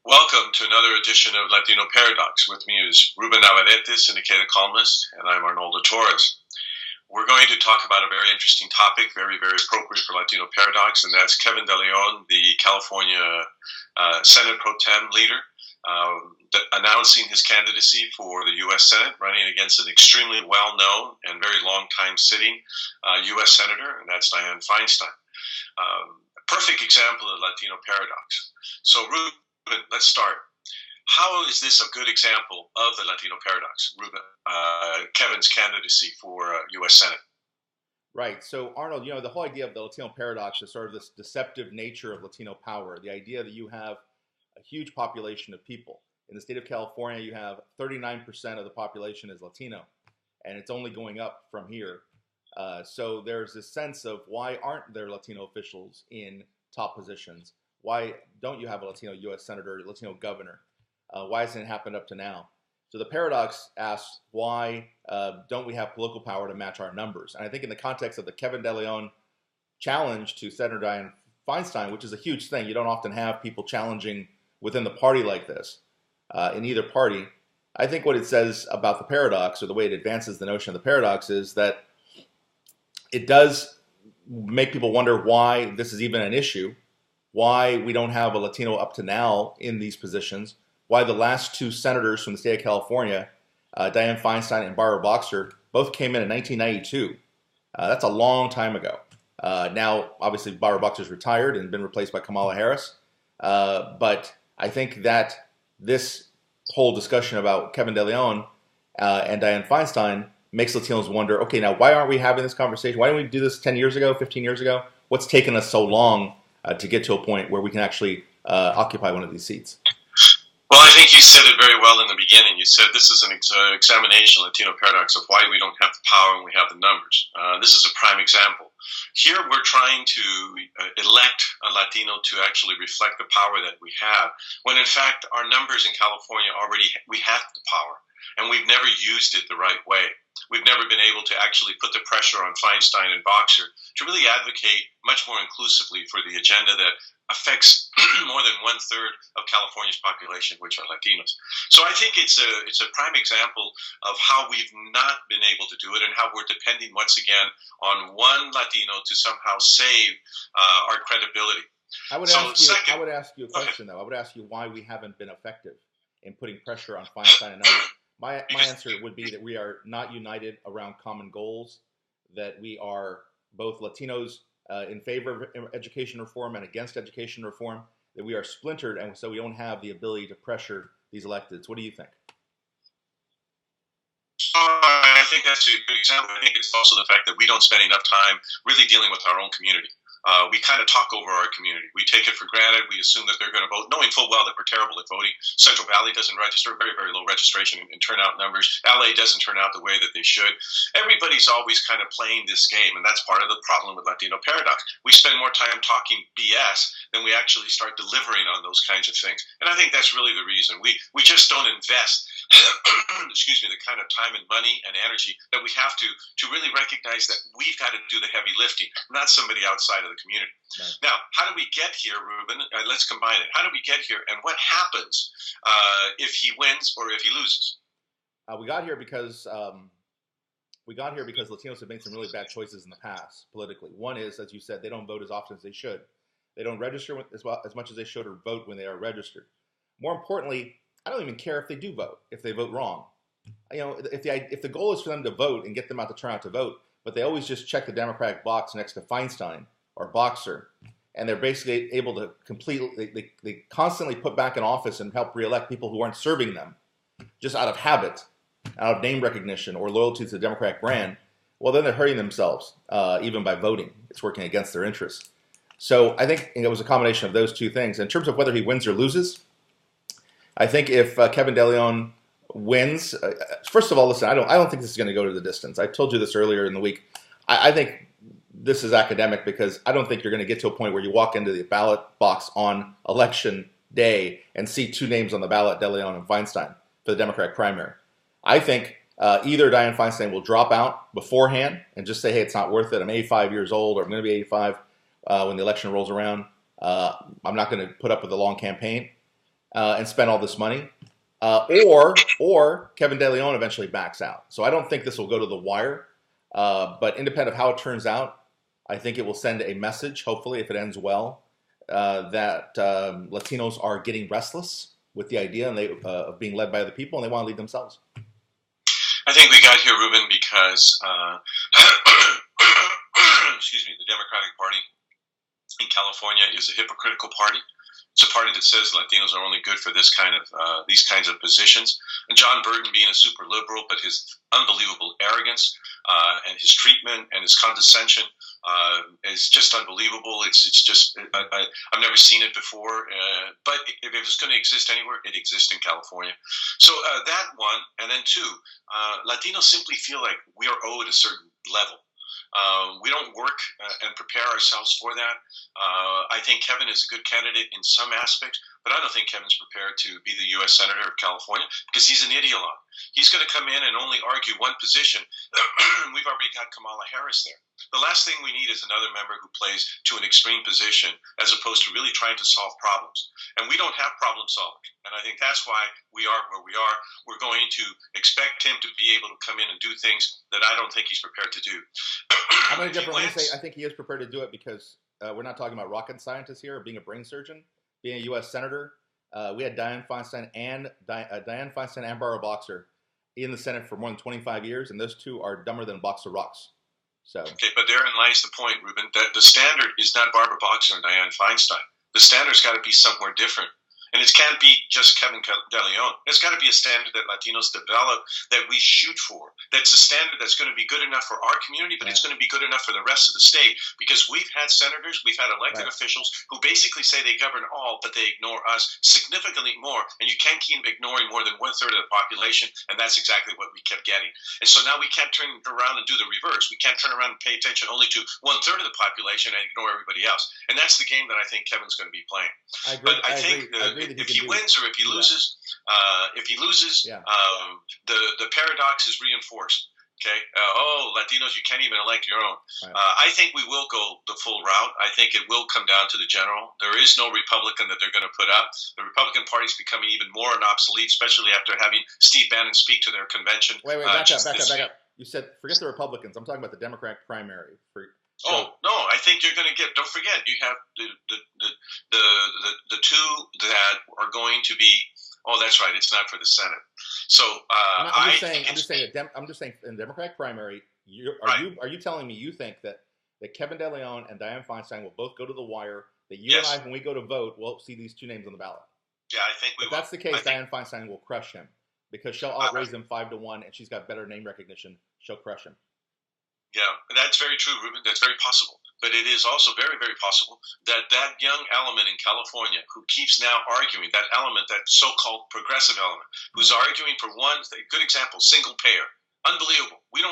Welcome to another edition of Latino Paradox. With me is Ruben Navarrette, Syndicated Columnist, and I'm Arnold Torres. We're going to talk about a very interesting topic, very, very appropriate for Latino Paradox, and that's Kevin De Leon, the California Senate Pro Tem leader, announcing his candidacy for the U.S. Senate, running against an extremely well-known and very long-time sitting U.S. Senator, and that's Dianne Feinstein. A perfect example of the Latino Paradox. So, Ruben, let's start. How is this a good example of the Latino paradox, Ruben, Kevin's candidacy for U.S. Senate? Right. So, Arnold, the whole idea of the Latino paradox is sort of this deceptive nature of Latino power. The idea that you have a huge population of people. In the state of California, you have 39% of the population is Latino, and it's only going up from here. So there's this sense of why aren't there Latino officials in top positions? Why don't you have a Latino U.S. Senator, Latino governor? Why hasn't it happened up to now? So the paradox asks, why don't we have political power to match our numbers? And I think in the context of the Kevin De Leon challenge to Senator Dianne Feinstein, which is a huge thing, you don't often have people challenging within the party like this, in either party. I think what it says about the paradox, or the way it advances the notion of the paradox, is that it does make people wonder why this is even an issue, why we don't have a Latino up to now in these positions, why the last two senators from the state of California, Dianne Feinstein and Barbara Boxer, both came in 1992. That's a long time ago. Now, obviously, Barbara Boxer's retired and been replaced by Kamala Harris. But I think that this whole discussion about Kevin De Leon and Dianne Feinstein makes Latinos wonder, okay, now why aren't we having this conversation? Why didn't we do this 10 years ago, 15 years ago? What's taken us so long to get to a point where we can actually occupy one of these seats? Well, I think you said it very well in the beginning. You said this is an examination, Latino paradox, of why we don't have the power and we have the numbers. This is a prime example. Here we're trying to elect a Latino to actually reflect the power that we have, when in fact our numbers in California we have the power, and we've never used it the right way. We've never been able to actually put the pressure on Feinstein and Boxer to really advocate much more inclusively for the agenda that affects more than 1/3 of California's population, which are Latinos. So I think it's a prime example of how we've not been able to do it, and how we're depending once again on one Latino to somehow save our credibility. I would ask you a question, though. I would ask you why we haven't been effective in putting pressure on Feinstein and others. My answer would be that we are not united around common goals, that we are both Latinos in favor of education reform and against education reform, that we are splintered, and so we don't have the ability to pressure these electeds. What do you think? I think that's a good example. I think it's also the fact that we don't spend enough time really dealing with our own community. We kind of talk over our community. We take it for granted. We assume that they're going to vote, knowing full well that we're terrible at voting. Central Valley doesn't register, very, very low registration and turnout numbers. LA doesn't turn out the way that they should. Everybody's always kind of playing this game, and that's part of the problem with Latino paradox. We spend more time talking BS than we actually start delivering on those kinds of things. And I think that's really the reason. We just don't invest excuse me, the kind of time and money and energy that we have to really recognize that we've got to do the heavy lifting, not somebody outside of the community. Right. Now, how do we get here, Ruben? Let's combine it. How do we get here, and what happens if he wins or if he loses? We got here because Latinos have made some really bad choices in the past politically. One is, as you said, they don't vote as often as they should. They don't register as much as they should, or vote when they are registered. More importantly, I don't even care if they do vote, if they vote wrong. If the goal is for them to vote and get them out to turn out to vote, but they always just check the Democratic box next to Feinstein or Boxer, and they're basically able to they constantly put back in office and help reelect people who aren't serving them, just out of habit, out of name recognition or loyalty to the Democratic brand, well, then they're hurting themselves, even by voting. It's working against their interests. So I think it was a combination of those two things. In terms of whether he wins or loses, I think if Kevin De Leon wins, first of all, listen, I don't think this is going to go to the distance. I told you this earlier in the week. I think this is academic, because I don't think you're going to get to a point where you walk into the ballot box on election day and see two names on the ballot, De Leon and Feinstein, for the Democratic primary. I think either Dianne Feinstein will drop out beforehand and just say, hey, it's not worth it. I'm 85 years old, or I'm going to be 85 when the election rolls around. I'm not going to put up with a long campaign. and spend all this money, or Kevin De Leon eventually backs out. So I don't think this will go to the wire, but independent of how it turns out, I think it will send a message, hopefully, if it ends well, that Latinos are getting restless with the idea of being led by other people, and they want to lead themselves. I think we got here, Ruben, because excuse me, the Democratic Party in California is a hypocritical party. It's a party that says Latinos are only good for these kinds of positions. And John Burton being a super liberal, but his unbelievable arrogance and his treatment and his condescension is just unbelievable. It's just I've never seen it before. But if it's going to exist anywhere, it exists in California. So that one, and then two, Latinos simply feel like we are owed a certain level. We don't work and prepare ourselves for that. I think Kevin is a good candidate in some aspects, but I don't think Kevin's prepared to be the U.S. Senator of California because he's an ideologue. He's going to come in and only argue one position. We've already got Kamala Harris there. The last thing we need is another member who plays to an extreme position as opposed to really trying to solve problems. And we don't have problem solving. And I think that's why we are where we are. We're going to expect him to be able to come in and do things that I don't think he's prepared to do. I'm going to differ. Let me say I think he is prepared to do it because we're not talking about rocket scientists here or being a brain surgeon. Being a U.S. Senator, we had Dianne Feinstein and Barbara Boxer in the Senate for more than 25 years, and those two are dumber than a box of rocks. So okay, but therein lies the point, Ruben, that the standard is not Barbara Boxer and Dianne Feinstein. The standard's got to be somewhere different. And it can't be just Kevin De Leon. There's got to be a standard that Latinos develop that we shoot for. That's a standard that's going to be good enough for our community, but it's going to be good enough for the rest of the state. Because we've had senators, we've had elected officials who basically say they govern all, but they ignore us significantly more. And you can't keep ignoring more than 1/3 of the population, and that's exactly what we kept getting. And so now we can't turn around and do the reverse. We can't turn around and pay attention only to 1/3 of the population and ignore everybody else. And that's the game that I think Kevin's going to be playing. I agree. But I think if he wins or if he loses, the paradox is reinforced. Okay. Latinos, you can't even elect your own. Right. I think we will go the full route. I think it will come down to the general. There is no Republican that they're going to put up. The Republican Party is becoming even more obsolete, especially after having Steve Bannon speak to their convention. Wait, back up. You said forget the Republicans. I'm talking about the Democratic primary. No, I think you're going to get. Don't forget, you have the two that are going to be. Oh, that's right. It's not for the Senate. So I'm just saying in the Democratic primary, are you telling me you think that Kevin De Leon and Dianne Feinstein will both go to the wire? That you and I, when we go to vote, we'll see these two names on the ballot. Yeah, I think we will. If that's the case, Dianne Feinstein will crush him because she'll outraise him 5-1, and she's got better name recognition. She'll crush him. Yeah, that's very true, Ruben. That's very possible. But it is also very, very possible that that young element in California who keeps now arguing, that element, that so-called progressive element, who's arguing for one, good example, single payer. Unbelievable. We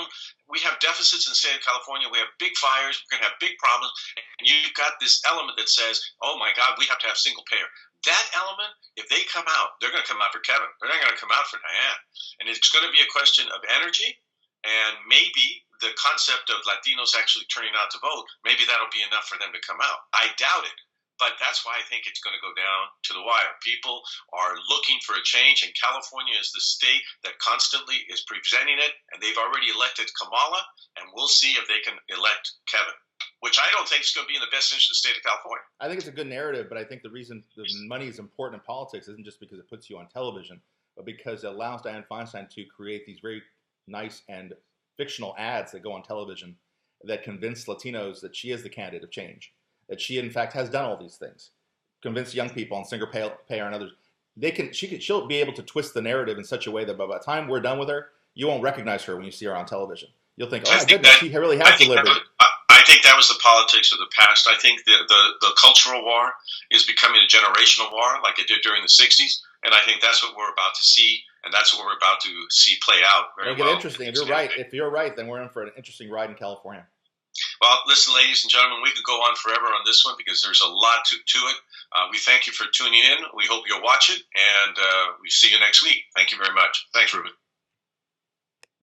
have deficits in the state of California. We have big fires. We're going to have big problems. And you've got this element that says, oh, my God, we have to have single payer. That element, if they come out, they're going to come out for Kevin. They're not going to come out for Dianne. And it's going to be a question of energy and maybe the concept of Latinos actually turning out to vote, maybe that'll be enough for them to come out. I doubt it, but that's why I think it's going to go down to the wire. People are looking for a change, and California is the state that constantly is presenting it, and they've already elected Kamala, and we'll see if they can elect Kevin, which I don't think is going to be in the best interest of the state of California. I think it's a good narrative, but I think the reason the money is important in politics isn't just because it puts you on television, but because it allows Dianne Feinstein to create these very nice and fictional ads that go on television that convince Latinos that she is the candidate of change, that she in fact has done all these things, convince young people on single payer and others. She'll be able to twist the narrative in such a way that by the time we're done with her, you won't recognize her when you see her on television. You'll think, oh my goodness, she really has delivered. I think that was the politics of the past. I think the cultural war is becoming a generational war like it did during the 60s. And I think that's what we're about to see, and that's what we're about to see play out very well. It'll get interesting. If you're right, then we're in for an interesting ride in California. Well, listen, ladies and gentlemen, we could go on forever on this one because there's a lot to it. We thank you for tuning in. We hope you'll watch it, and we see you next week. Thank you very much. Thanks, Ruben.